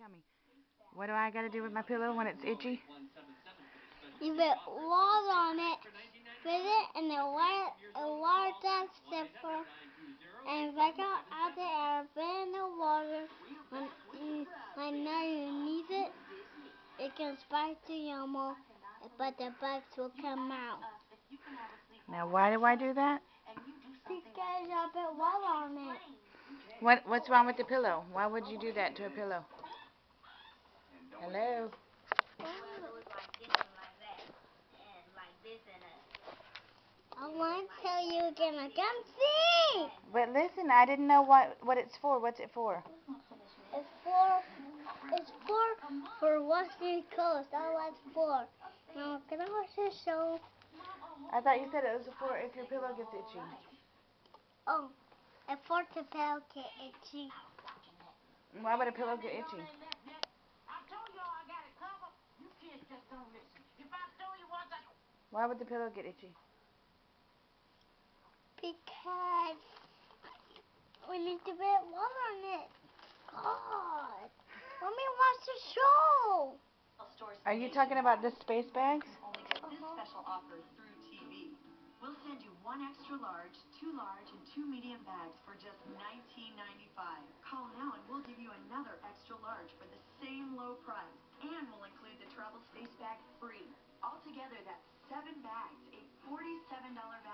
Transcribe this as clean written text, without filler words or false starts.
Tell me, what do I got to do with my pillow when it's itchy? You put water on it, put it in the water that's zipper, and back out the air, put it in the water. When now you need it, it can spike the animal, but the bugs will come out. Now, why do I do that? Because I put water on it. What's wrong with the pillow? Why would you do that to a pillow? Hello? I want to tell you again, I can't see. But listen, I didn't know what it's for. What's it for? It's for washing clothes. That's what it's for. Now, can I watch this show? I thought you said it was for if your pillow gets itchy. Oh, it's for the pillow get itchy. Why would a pillow get itchy? Why would the pillow get itchy? Because we need to put water on it. God, let me watch the show. Are you talking about the space bags? Special offer through TV. We'll send you 1 extra large, 2 large, and 2 medium bags for just $19.95. Call now and we'll give you another extra large for the same low price. And we'll include the travel space bag free. Altogether, that's 7 bags, a $47 value.